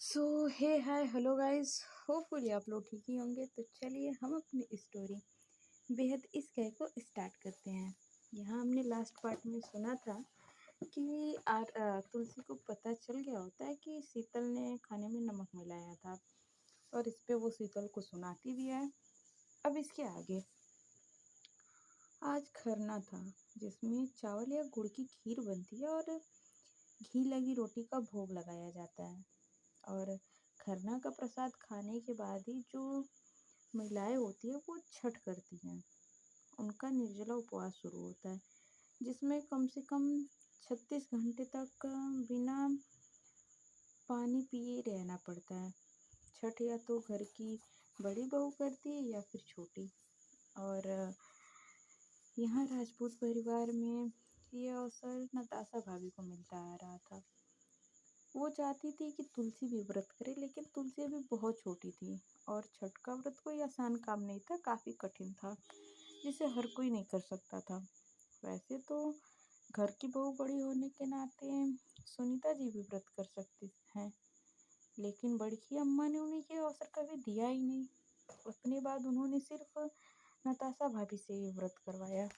सो हे hi hello guys. Hopefully आप लोग ठीक ही होंगे। तो चलिए हम अपनी स्टोरी बेहद इस कह को स्टार्ट करते हैं। यहाँ हमने लास्ट पार्ट में सुना था कि तुलसी को पता चल गया होता है कि शीतल ने खाने में नमक मिलाया था और इस पे वो शीतल को सुनाती भी है। अब इसके आगे आज खरना था जिसमें चावल या गुड़ की खीर बनती है और घी लगी रोटी का भोग लगाया जाता है। और खरना का प्रसाद खाने के बाद ही जो महिलाएं होती है वो छठ करती हैं। उनका निर्जला उपवास शुरू होता है जिसमें कम से कम 36 घंटे तक बिना पानी पिए रहना पड़ता है। छठ या तो घर की बड़ी बहू करती है या फिर छोटी। और यहाँ राजपूत परिवार में ये अवसर नताशा भाभी को मिलता आ रहा था। वो चाहती थी कि तुलसी भी व्रत करे, लेकिन तुलसी अभी बहुत छोटी थी और छठ का व्रत कोई आसान काम नहीं था, काफ़ी कठिन था जिसे हर कोई नहीं कर सकता था। वैसे तो घर की बहू बड़ी होने के नाते सुनीता जी भी व्रत कर सकती हैं, लेकिन बड़की अम्मा ने उन्हें ये अवसर कभी दिया ही नहीं। अपने बाद उन्होंने सिर्फ नताशा भाभी से ये व्रत करवाया।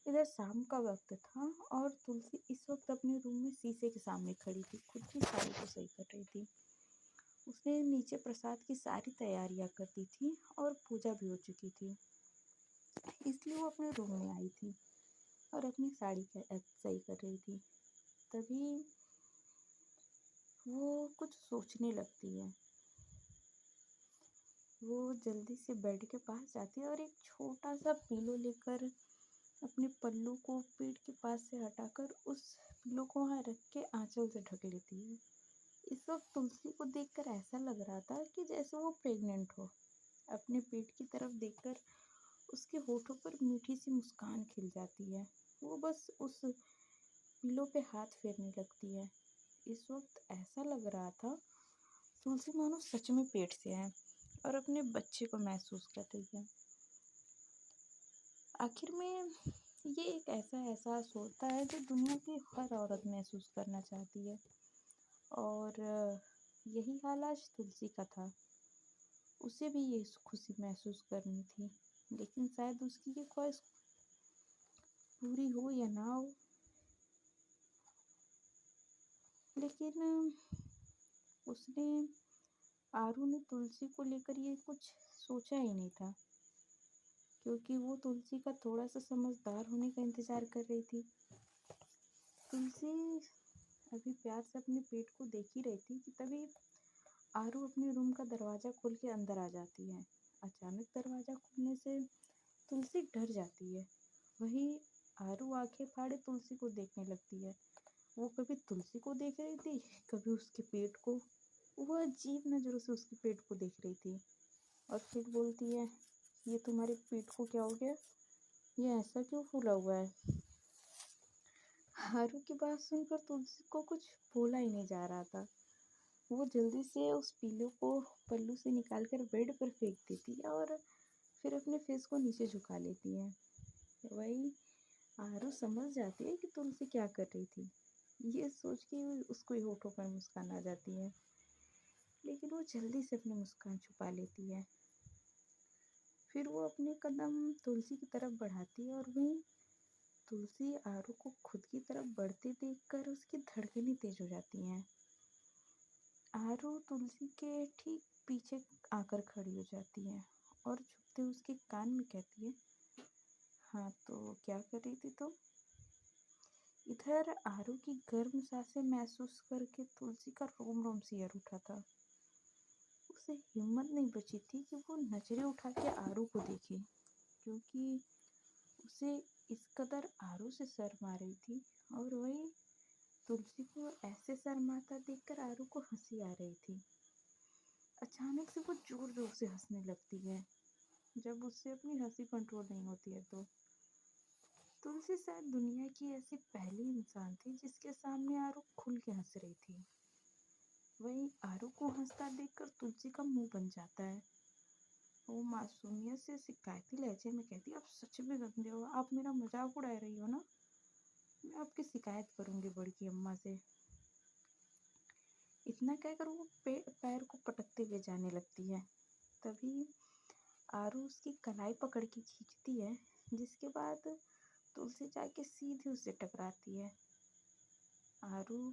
इधर शाम का वक्त था और तुलसी इस वक्त अपने रूम में शीशे के सामने खड़ी थी, खुद की साड़ी को सही कर रही थी। उसने नीचे प्रसाद की सारी तैयारियां कर दी थी और पूजा भी हो चुकी थी, इसलिए वो अपने रूम में आई थी और अपनी साड़ी सही कर रही थी। तभी वो कुछ सोचने लगती है। वो जल्दी से बेड के पास जाती है और एक छोटा सा पिलो लेकर अपने पल्लू को पेट के पास से हटाकर उस पिलो को वहाँ रख के आंचल से ढक लेती है। इस वक्त तुलसी को देखकर ऐसा लग रहा था कि जैसे वो प्रेग्नेंट हो। अपने पेट की तरफ देखकर उसके होठों पर मीठी सी मुस्कान खिल जाती है। वो बस उस पिलो पे हाथ फेरने लगती है। इस वक्त ऐसा लग रहा था तुलसी मानो सच में पेट से है और अपने बच्चे को महसूस कर रही है। आखिर में ये एक ऐसा एहसास होता है जो दुनिया की हर औरत महसूस करना चाहती है। और यही हाल आज तुलसी का था। उसे भी ये खुशी महसूस करनी थी, लेकिन शायद उसकी ये ख्वाहिश पूरी हो या ना हो। लेकिन उसने आरू ने तुलसी को लेकर ये कुछ सोचा ही नहीं था, क्योंकि वो तुलसी का थोड़ा सा समझदार होने का इंतजार कर रही थी। तुलसी अभी प्यार से अपने पेट को देख ही रही थी कि तभी आरू अपने रूम का दरवाज़ा खोल के अंदर आ जाती है। अचानक दरवाज़ा खुलने से तुलसी डर जाती है। वही आरू आंखें फाड़े तुलसी को देखने लगती है। वो कभी तुलसी को देख रही थी, कभी उसके पेट को। वो अजीब नज़रों से उसके पेट को देख रही थी और फिर बोलती है, ये तुम्हारे पेट को क्या हो गया? ये ऐसा क्यों फूला हुआ है? आरू की बात सुनकर तुलसी को कुछ बोला ही नहीं जा रहा था। वो जल्दी से उस पीले को पल्लू से निकालकर बेड पर फेंक देती है और फिर अपने फेस को नीचे झुका लेती है। वही आरू समझ जाती है कि तुलसी क्या कर रही थी। ये सोच के उसको ही होठों पर मुस्कान आ जाती है, लेकिन वो जल्दी से अपनी मुस्कान छुपा लेती है। फिर वो अपने कदम तुलसी की तरफ बढ़ाती है और वहीं तुलसी आरू को खुद की तरफ बढ़ते देखकर उसकी धड़कनें तेज हो जाती हैं। आरू तुलसी के ठीक पीछे आकर खड़ी हो जाती है और झुकते उसके कान में कहती है, हाँ तो क्या कर रही थी तुम? इधर आरू की गर्म सांसें महसूस करके तुलसी का रोम रोम सिहर उठा था। उसे हिम्मत नहीं बची थी कि वो नजरें उठा के आरू को देखे, क्योंकि उसे इस कदर आरू से शर्म आ रही थी। और वही तुलसी को ऐसे शर्माता देखकर आरू को हंसी आ रही थी। अचानक से वो जोर जोर से हंसने लगती है। जब उससे अपनी हंसी कंट्रोल नहीं होती है तो तुलसी शायद दुनिया की ऐसी पहली इंसान थी जिसके सामने आरू खुल के हंस रही थी। वहीं आरू को हंसता देखकर तुलसी का मुंह बन जाता है। वो मासूमियत से शिकायती लहजे में कहती है, आप सच में गंदे हो, आप मेरा मजाक उड़ा रही हो ना? मैं आपकी शिकायत करूंगी बड़की अम्मा से। इतना कहकर वो पैर को पटकते हुए जाने लगती है। तभी आरू उसकी कलाई पकड़ के खींचती है, जिसके बाद तुलसी जाके सीधे उससे टकराती है। आरू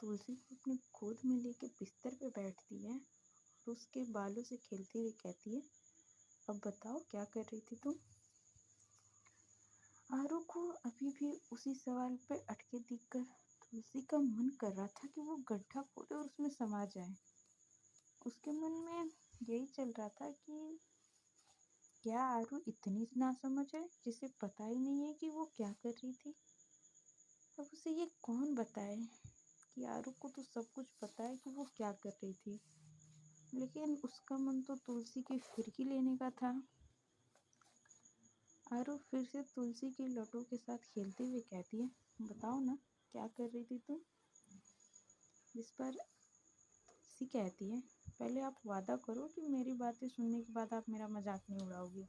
तुलसी को अपनी गोद में लेके बिस्तर पे बैठती है और उसके बालों से खेलते हुए कहती है, अब बताओ क्या कर रही थी तुम? आरू को अभी भी उसी सवाल पे अटके दिखकर तुलसी का मन कर रहा था कि वो गड्ढा खोदे और उसमें समा जाए। उसके मन में यही चल रहा था कि क्या आरू इतनी नासमझ है जिसे पता ही नहीं है कि वो क्या कर रही थी। अब उसे ये कौन बताए कि आरू को तो सब कुछ पता है कि वो क्या कर रही थी, लेकिन उसका मन तो तुलसी की फिरकी लेने का था। आरू फिर से तुलसी की लटों के साथ खेलते हुए कहती है, बताओ ना क्या कर रही थी तुम? जिस पर तुलसी कहती है, पहले आप वादा करो कि मेरी बातें सुनने के बाद आप मेरा मजाक नहीं उड़ाओगी।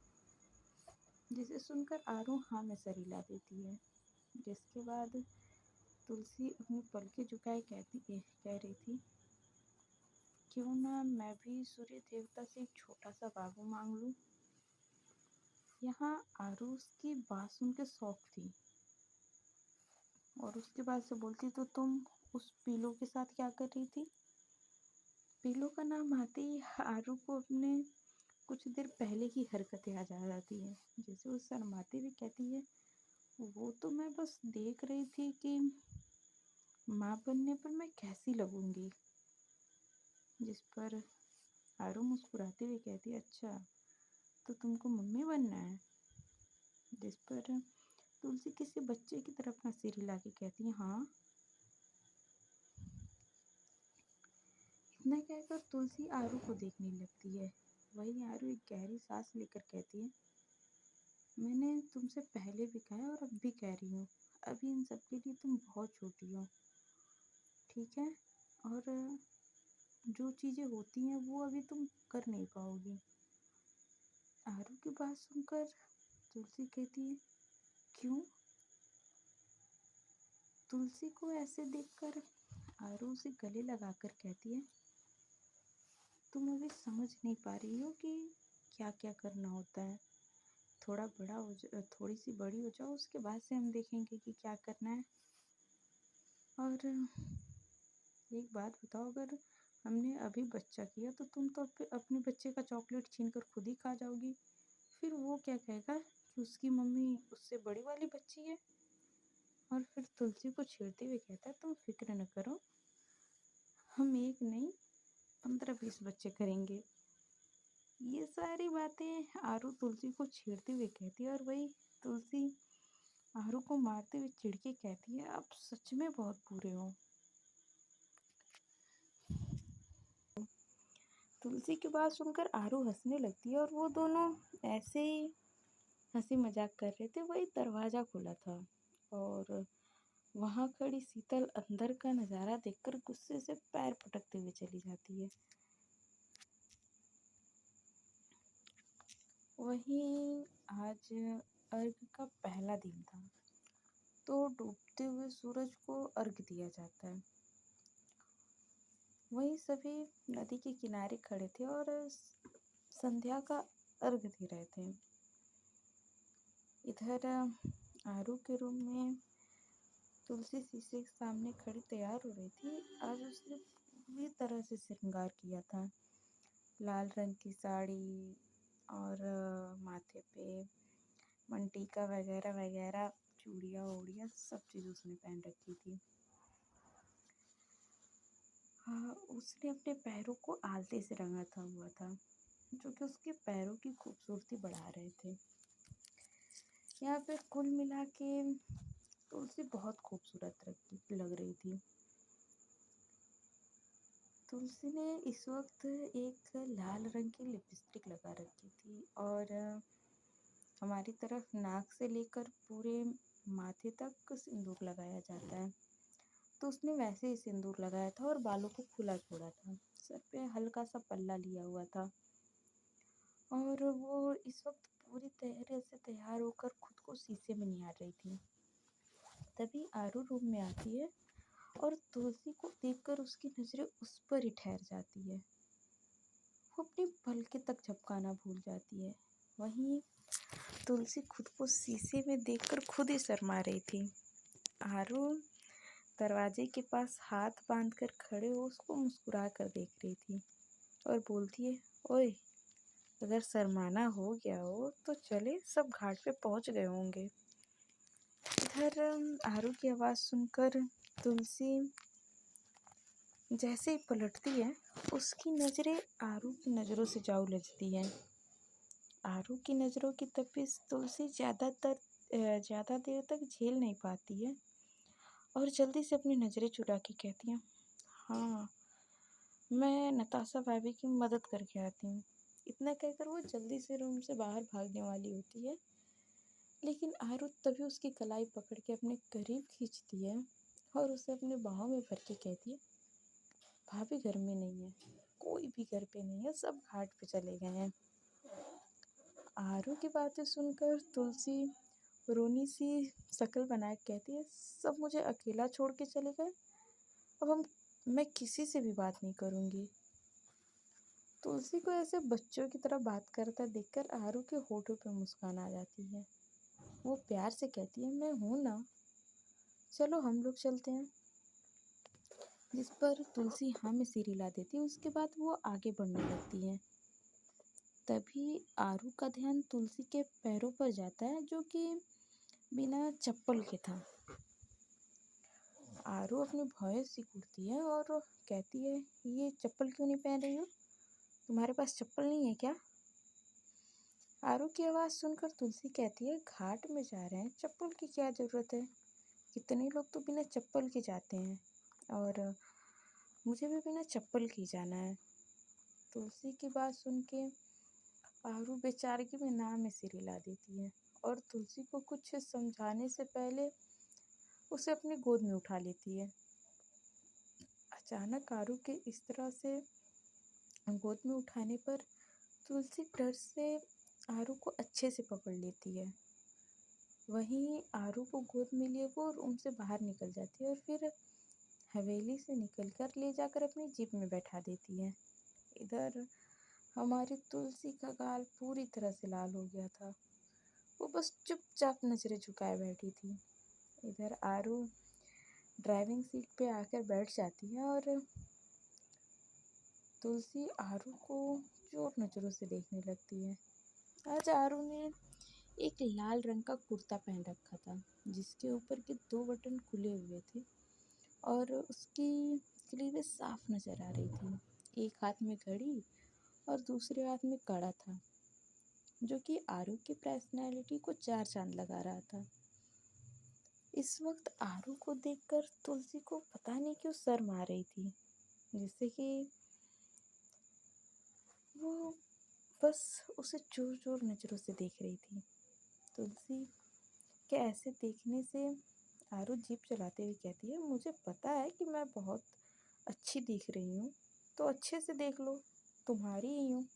जिसे सुनकर आरू हाँ में सर हिला देती है। जिसके बाद तुलसी अपनी पलकें झुकाए कह रही थी, क्यों ना मैं भी सूर्य देवता से एक छोटा सा बाबू मांग लूं। यहाँ आरूस की बात सुन के शौक थी और उसके बाद से बोलती, तो तुम उस पीलो के साथ क्या कर रही थी? पीलो का नाम आते ही आरू को अपने कुछ देर पहले की हरकतें याद आ जाती है। जैसे वो शर्माती हुई कहती है, वो तो मैं बस देख रही थी कि माँ बनने पर मैं कैसी लगूंगी। जिस पर आरू मुस्कुराते हुए कहती है, अच्छा तो तुमको मम्मी बनना है। जिस पर तुलसी किसी बच्चे की तरफ अपना सिर हिला के कहती है, हाँ। इतना कहकर तुलसी आरू को देखने लगती है। वही आरू एक गहरी सांस लेकर कहती है, मैंने तुमसे पहले भी कहा है और अब भी कह रही हूँ, अभी इन सब के लिए तुम बहुत छोटी हो, ठीक है? और जो चीज़ें होती हैं वो अभी तुम कर नहीं पाओगी। आरू की बात सुनकर तुलसी कहती है, क्यों? तुलसी को ऐसे देखकर आरू उसे गले लगाकर कहती है, तुम अभी समझ नहीं पा रही हो कि क्या क्या करना होता है। थोड़ी सी बड़ी हो जाओ, उसके बाद से हम देखेंगे कि क्या करना है। और एक बात बताओ, अगर हमने अभी बच्चा किया तो तुम तो अपने बच्चे का चॉकलेट छीन कर खुद ही खा जाओगी। फिर वो क्या कहेगा कि उसकी मम्मी उससे बड़ी वाली बच्ची है। और फिर तुलसी को छेड़ते हुए कहता है, तुम फिक्र न करो, हम एक नहीं 15-20 बच्चे करेंगे। ये सारी बातें आरू तुलसी को छेड़ते हुए कहती है और वही तुलसी आरू को मारते हुए चिढ़ के कहती है, आप सच में बहुत बुरे हो। तुलसी की बात सुनकर आरू हंसने लगती है और वो दोनों ऐसे ही हंसी मजाक कर रहे थे। वही दरवाज़ा खुला था और वहाँ खड़ी शीतल अंदर का नज़ारा देखकर गुस्से से पैर पटकते हुए चली जाती है। वहीं आज अर्घ का पहला दिन था, तो डूबते हुए सूरज को अर्घ दिया जाता है। वहीं सभी नदी के किनारे खड़े थे और संध्या का अर्घ दे रहे थे। इधर आरू के रूम में तुलसी शीशे के सामने खड़ी तैयार हो रही थी। आज उसने पूरी तरह से श्रृंगार किया था। लाल रंग की साड़ी और माथे पे मनटीका वगैरह वगैरह, चूड़ियाँ वूड़ियाँ सब चीज़ उसने पहन रखी थी। हाँ, उसने अपने पैरों को आलते से रंगा था हुआ था, जो कि उसके पैरों की खूबसूरती बढ़ा रहे थे। यहाँ पे कुल मिला के तुलसी बहुत खूबसूरत लग रही थी। तुलसी ने इस वक्त एक लाल रंग की लिपस्टिक लगा रखी थी और हमारी तरफ नाक से लेकर पूरे माथे तक सिंदूर लगाया जाता है, तो उसने वैसे ही सिंदूर लगाया था और बालों को खुला छोड़ा था। सर पे हल्का सा पल्ला लिया हुआ था और वो इस वक्त पूरी तरह से तैयार होकर खुद को शीशे में निहार रही थी। तभी आरू रूम में आती है और तुलसी को देखकर उसकी नज़रें उस पर ही ठहर जाती है। वो अपनी पलकें तक झपकाना भूल जाती है। वहीं तुलसी खुद को शीशे में देखकर खुद ही शर्मा रही थी। आरू दरवाजे के पास हाथ बांधकर खड़े हो उसको मुस्कुरा कर देख रही थी और बोलती है, ओए, अगर शर्माना हो गया हो तो चले, सब घाट पे पहुंच गए होंगे। इधर आरू की आवाज़ सुनकर तुलसी जैसे ही पलटती है उसकी नज़रें आरू की नज़रों से जा उलझती हैं। आरू की नज़रों की तपिश तुलसी ज़्यादा देर तक झेल नहीं पाती है और जल्दी से अपनी नज़रें चुरा के कहती है, हाँ, मैं नताशा भाभी की मदद करके आती हूँ। इतना कहकर वो जल्दी से रूम से बाहर भागने वाली होती है, लेकिन आरू तभी उसकी कलाई पकड़ के अपने करीब खींचती है और उसे अपने बाहों में भर के कहती है, भाभी घर में नहीं है, कोई भी घर पे नहीं है, सब घाट पे चले गए हैं। आरू की बातें सुनकर तुलसी रोनी सी शक्ल बनाए कहती है, सब मुझे अकेला छोड़ के चले गए, अब मैं किसी से भी बात नहीं करूँगी। तुलसी को ऐसे बच्चों की तरह बात करता देखकर आरू के होठों पर मुस्कान आ जाती है। वो प्यार से कहती है, मैं हूँ ना, चलो हम लोग चलते हैं। जिस पर तुलसी हाँ में सिर हिला देती है। उसके बाद वो आगे बढ़ने लगती है। तभी आरू का ध्यान तुलसी के पैरों पर जाता है जो कि बिना चप्पल के था। आरू अपनी भौहें सिकुड़ती है और कहती है, ये चप्पल क्यों नहीं पहन रही हो? तुम्हारे पास चप्पल नहीं है क्या? आरू की आवाज़ सुनकर तुलसी कहती है, घाट में जा रहे हैं, चप्पल की क्या ज़रूरत है? कितने लोग तो बिना चप्पल के जाते हैं और मुझे भी बिना चप्पल के जाना है। तुलसी की बात सुन के आरू बेचारगी में ना में सिर हिला देती है और तुलसी को कुछ समझाने से पहले उसे अपनी गोद में उठा लेती है। अचानक आरू के इस तरह से गोद में उठाने पर तुलसी डर से आरू को अच्छे से पकड़ लेती है। वहीं आरू को गोद में लिए वो रूम से बाहर निकल जाती है और फिर हवेली से निकलकर ले जाकर अपनी जीप में बैठा देती है। इधर हमारी तुलसी का गाल पूरी तरह से लाल हो गया था। वो बस चुपचाप नजरें झुकाए बैठी थी। इधर आरू ड्राइविंग सीट पे आकर बैठ जाती है और तुलसी आरू को चोर नज़रों से देखने लगती है। आज आरू ने एक लाल रंग का कुर्ता पहन रखा था जिसके ऊपर के 2 बटन खुले हुए थे और उसकी स्लीवें साफ नज़र आ रही थी। एक हाथ में घड़ी और दूसरे हाथ में कड़ा था जो कि आरू की पर्सनैलिटी को 4 चांद लगा रहा था। इस वक्त आरू को देखकर तुलसी को पता नहीं क्यों शर्म आ रही थी, जिससे कि वो बस उसे चोर चोर नज़रों से देख रही थी। तुलसी के ऐसे देखने से आरू जीप चलाते हुए कहती है, मुझे पता है कि मैं बहुत अच्छी दिख रही हूँ, तो अच्छे से देख लो, तुम्हारी ही हूँ।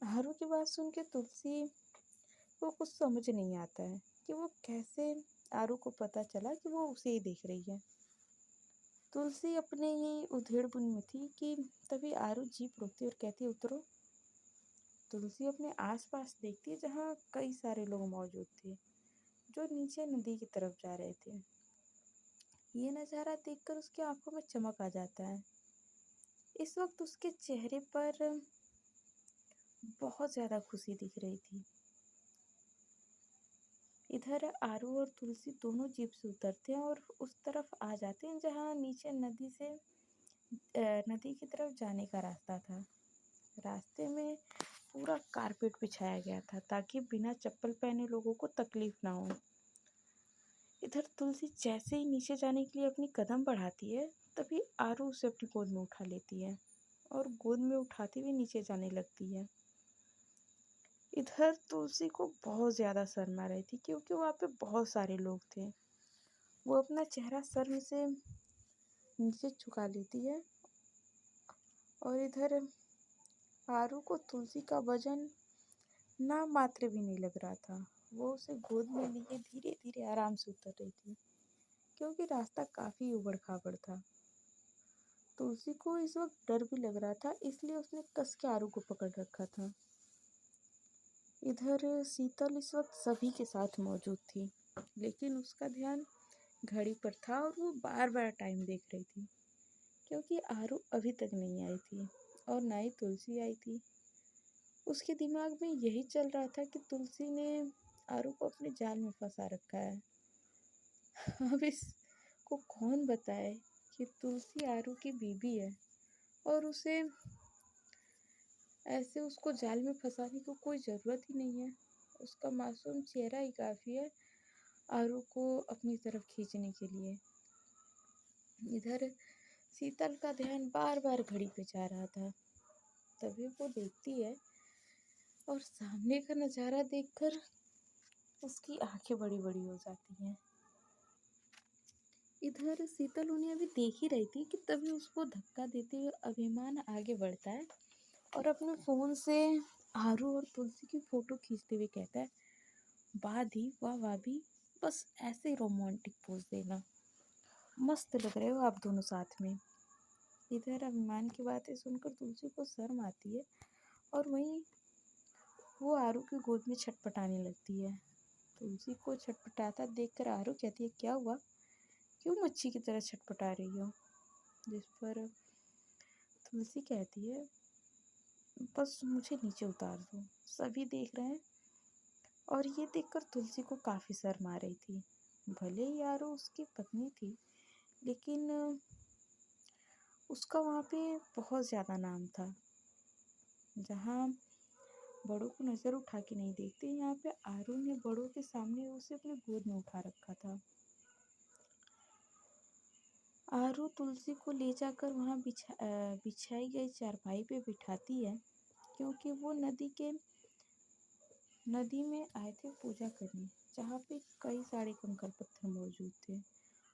आरू की बात सुन के तुलसी को कुछ समझ नहीं आता है कि वो कैसे आरू को पता चला कि वो उसे ही देख रही है। तुलसी अपने ही उधेड़बुन में थी कि तभी आरू जीप रोकती और कहती है, उतरो। तुलसी अपने आसपास देखती है जहाँ कई सारे लोग मौजूद थे जो नीचे नदी की तरफ जा रहे थे। ये नज़ारा देखकर उसकी आंखों में चमक आ जाता है। इस वक्त उसके चेहरे पर बहुत ज़्यादा खुशी दिख रही थी। इधर आरू और तुलसी दोनों जीप से उतरते हैं और उस तरफ आ जाते हैं जहाँ नीचे नदी की तरफ जाने का रास्ता था। रास्ते में पूरा कारपेट बिछाया गया था ताकि बिना चप्पल पहने लोगों को तकलीफ ना हो। इधर तुलसी जैसे ही नीचे जाने के लिए अपनी कदम बढ़ाती है तभी आरू उसे अपनी गोद में उठा लेती है और गोद में उठाते हुए नीचे जाने लगती है। इधर तुलसी को बहुत ज़्यादा शर्म आ रही थी क्योंकि वहाँ पे बहुत सारे लोग थे। वो अपना चेहरा शर्म से नीचे झुका लेती है और इधर आरू को तुलसी का वजन ना मात्र भी नहीं लग रहा था। वो उसे गोद में लिए धीरे धीरे आराम से उतर रही थी। क्योंकि रास्ता काफ़ी ऊबड़-खाबड़ था। तुलसी को इस वक्त डर भी लग रहा था, इसलिए उसने कस के आरू को पकड़ रखा था। इधर शीतल इस वक्त सभी के साथ मौजूद थी, लेकिन उसका ध्यान घड़ी पर था और वो बार बार टाइम देख रही थी, क्योंकि आरू अभी तक नहीं आई थी और ना ही तुलसी आई थी। उसके दिमाग में यही चल रहा था कि तुलसी ने आरू को अपने जाल में फंसा रखा है। अब इसको कौन बताए कि तुलसी आरू की बीवी है और उसे ऐसे उसको जाल में फंसाने की कोई ज़रूरत ही नहीं है। उसका मासूम चेहरा ही काफ़ी है आरू को अपनी तरफ खींचने के लिए। इधर शीतल का ध्यान बार बार घड़ी पे जा रहा था। तभी वो देखती है और सामने का नज़ारा देखकर उसकी आंखें बड़ी बड़ी हो जाती हैं। इधर शीतल उन्हें अभी देख ही रही थी कि तभी उसको धक्का देते हुए अभिमान आगे बढ़ता है और अपने फ़ोन से आरू और तुलसी की फ़ोटो खींचते हुए कहता है, वाह दी वाह भाभी, बस ऐसे ही रोमांटिक पोज देना, मस्त लग रहे हो आप दोनों साथ में। इधर अभिमान की बातें सुनकर तुलसी को शर्म आती है और वहीं वो आरू की गोद में छटपटाने लगती है। तुलसी को छटपटाता देखकर आरू कहती है, क्या हुआ, क्यों मच्छी की तरह छटपटा रही हो? जिस पर तुलसी कहती है, बस मुझे नीचे उतार दो, सभी देख रहे हैं। और ये देखकर तुलसी को काफ़ी शर्म आ रही थी। भले ही आरू उसकी पत्नी थी, लेकिन उसका वहाँ पे बहुत ज़्यादा नाम था। जहाँ बड़ों को नज़र उठा के नहीं देखते, यहाँ पे आरू ने बड़ों के सामने उसे अपनी गोद में उठा रखा था। आरू तुलसी को ले जाकर वहाँ बिछाई गई चारपाई पे बिठाती है, क्योंकि वो नदी में आए थे पूजा करने, जहाँ पे कई सारे कंकड़ पत्थर मौजूद थे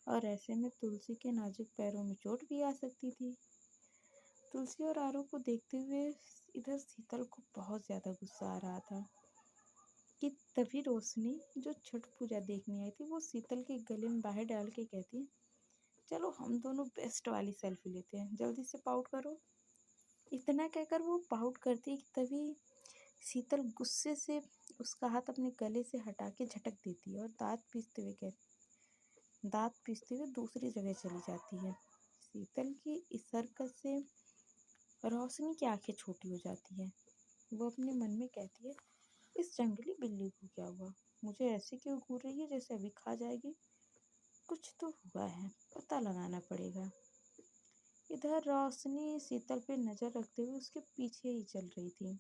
और ऐसे में तुलसी के नाजुक पैरों में चोट भी आ सकती थी। तुलसी और आरू को देखते हुए इधर शीतल को बहुत ज़्यादा गुस्सा आ रहा था कि तभी रोशनी, जो छठ पूजा देखने आई थी, वो शीतल के गले में बाहें डाल के कहती है, चलो हम दोनों बेस्ट वाली सेल्फी लेते हैं, जल्दी से पाउट करो। इतना कहकर वो पाउट करती है कि तभी शीतल गुस्से से उसका हाथ अपने गले से हटा के झटक देती है और दांत पीसते हुए दूसरी जगह चली जाती है। शीतल की इस हरकत से रोशनी की आंखें छोटी हो जाती है। वो अपने मन में कहती है, इस जंगली बिल्ली को क्या हुआ, मुझे ऐसे क्यों घूर रही है जैसे अभी खा जाएगी। कुछ तो हुआ है, पता लगाना पड़ेगा। इधर रोशनी शीतल पे नजर रखते हुए उसके पीछे ही चल रही थी।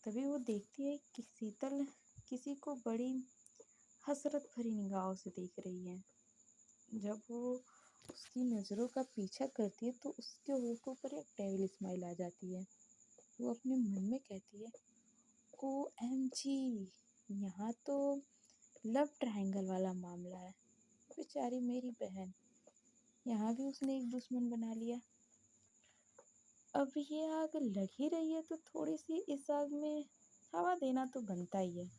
तभी वो देखती है कि शीतल किसी को बड़ी हसरत भरी निगाहों से देख रही है। जब वो उसकी नज़रों का पीछा करती है तो उसके होठों पर एक डेविल स्माइल आ जाती है। वो अपने मन में कहती है, OMG, यहाँ तो लव ट्रायंगल वाला मामला है। बेचारी मेरी बहन, यहाँ भी उसने एक दुश्मन बना लिया। अब ये आग लग ही रही है तो थोड़ी सी इस आग में हवा देना तो बनता ही है।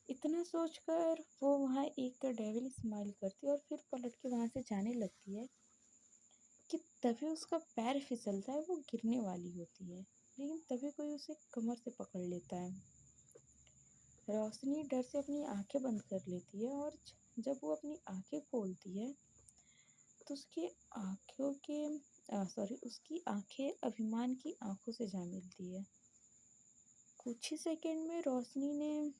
इतना सोचकर वो वहाँ एक डेविल स्माइल करती है और फिर पलट के वहाँ से जाने लगती है कि तभी उसका पैर फिसलता है। वो गिरने वाली होती है, लेकिन तभी कोई उसे कमर से पकड़ लेता है। रोशनी डर से अपनी आंखें बंद कर लेती है और जब वो अपनी आंखें खोलती है तो उसकी आंखें अभिमान की आंखों से जा मिलती है। कुछ ही सेकंड में रोशनी ने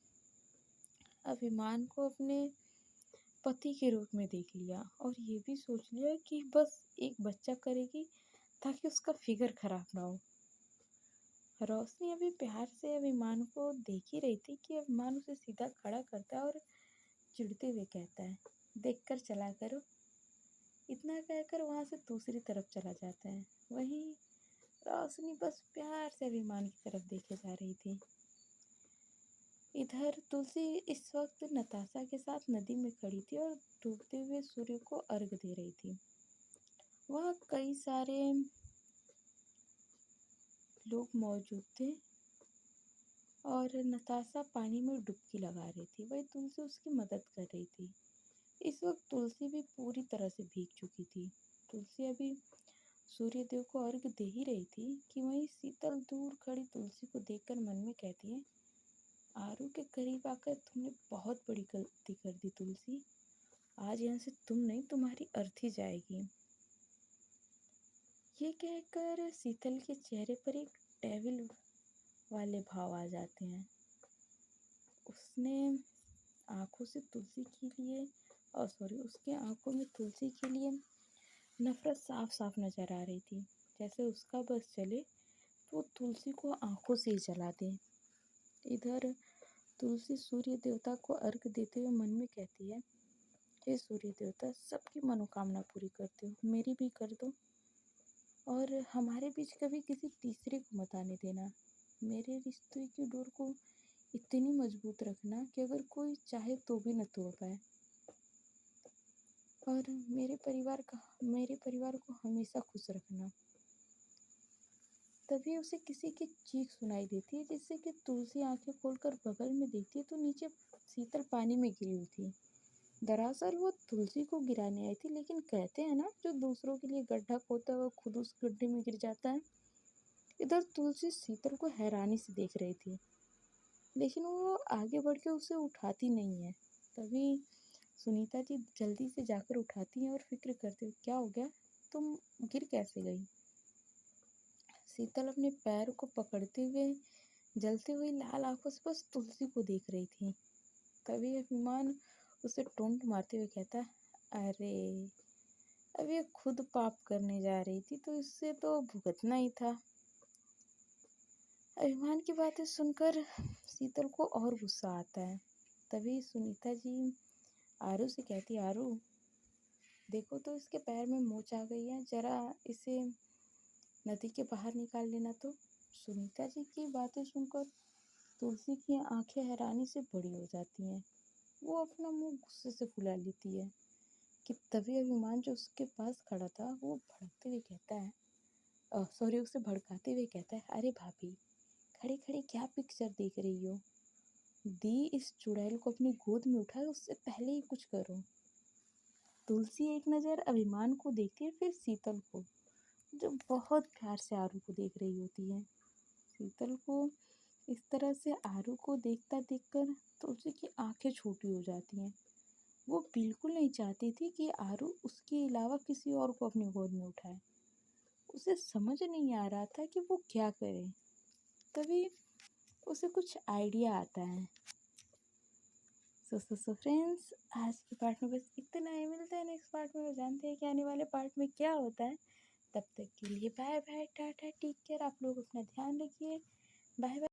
अभिमान को अपने पति के रूप में देख लिया और ये भी सोच लिया कि बस एक बच्चा करेगी ताकि उसका फिगर खराब ना हो। रोशनी अभी प्यार से अभिमान को देख ही रही थी कि अभिमान उसे सीधा खड़ा करता है और चिढ़ते हुए कहता है, देखकर चला करो। इतना कहकर वहाँ से दूसरी तरफ चला जाता है। वहीं रोशनी बस प्यार से अभिमान की तरफ देखे जा रही थी। इधर तुलसी इस वक्त नताशा के साथ नदी में खड़ी थी और डूबते हुए सूर्य को अर्घ दे रही थी। वहाँ कई सारे लोग मौजूद थे और नताशा पानी में डुबकी लगा रही थी। वही तुलसी उसकी मदद कर रही थी। इस वक्त तुलसी भी पूरी तरह से भीग चुकी थी। तुलसी अभी सूर्यदेव को अर्घ दे ही रही थी कि वहीं शीतल दूर खड़ी तुलसी को देखकर मन में कहती है, आरू के करीब आकर तुमने बहुत बड़ी गलती कर दी तुलसी। आज यहाँ से तुम नहीं, तुम्हारी अर्थी जाएगी। ये कहकर शीतल के चेहरे पर एक डेविल वाले भाव आ जाते हैं। उसने आंखों से तुलसी के लिए उसके आंखों में तुलसी के लिए नफरत साफ साफ नजर आ रही थी। जैसे उसका बस चले तो वो तुलसी को आंखों से ही जला दे। इधर तुलसी सूर्य देवता को अर्घ देते हुए मन में कहती है, हे सूर्य देवता, सबकी मनोकामना पूरी करते हो, मेरी भी कर दो। और हमारे बीच कभी किसी तीसरे को मत आने देना। मेरे रिश्ते की डोर को इतनी मजबूत रखना कि अगर कोई चाहे तो भी न तोड़ पाए। और मेरे परिवार को हमेशा खुश रखना। तभी उसे किसी की चीख सुनाई देती है, जिससे कि तुलसी आंखें खोलकर बगल में देखती है तो नीचे शीतल पानी में गिरी हुई थी। दरअसल वो तुलसी को गिराने आई थी, लेकिन कहते हैं ना, जो दूसरों के लिए गड्ढा खोदता है वो खुद उस गड्ढे में गिर जाता है। इधर तुलसी शीतल को हैरानी से देख रही थी, लेकिन वो आगे बढ़ के उसे उठाती नहीं है। तभी सुनीता जी जल्दी से जाकर उठाती हैं और फिक्र करते हुए, क्या हो गया, तुम गिर कैसे गई। शीतल अपने पैर को पकड़ते हुए जलते हुए लाल आंखों से बस तुलसी को देख रही थी। तभी अभिमान उसे टोंट मारते हुए कहता, अरे अब ये खुद पाप करने जा रही थी तो इससे तो भुगतना ही था। अभिमान की बातें सुनकर शीतल को और गुस्सा आता है। तभी सुनीता जी आरू से कहती, आरू देखो तो इसके पैर में मोच आ गई है, जरा इसे नदी के बाहर निकाल लेना। तो सुनीता जी की बातें सुनकर तुलसी की आंखें हैरानी से बड़ी हो जाती हैं। वो अपना मुंह गुस्से से फुला लेती है कि तभी अभिमान जो उसके पास खड़ा था वो भड़कते हुए कहता है, उसे भड़काते हुए कहता है, अरे भाभी, खड़े खड़े क्या पिक्चर देख रही हो। दी इस चुड़ैल को अपनी गोद में उठाए उससे पहले ही कुछ करो। तुलसी एक नज़र अभिमान को देखती है, फिर शीतल को, जो बहुत प्यार से आरू को देख रही होती है। शीतल को इस तरह से आरू को देखता देखकर तुलसी की आंखें छोटी हो जाती हैं। वो बिल्कुल नहीं चाहती थी कि आरू उसके अलावा किसी और को अपनी गोद में उठाए। उसे समझ नहीं आ रहा था कि वो क्या करे। तभी उसे कुछ आइडिया आता है। सो फ्रेंड्स, आज के पार्ट में बस इतना ही। मिलता है नेक्स्ट पार्ट में, जानते हैं कि आने वाले पार्ट में क्या होता है। तब तक के लिए bye bye, tata, take care. आप लोग अपना ध्यान रखिए। Bye bye.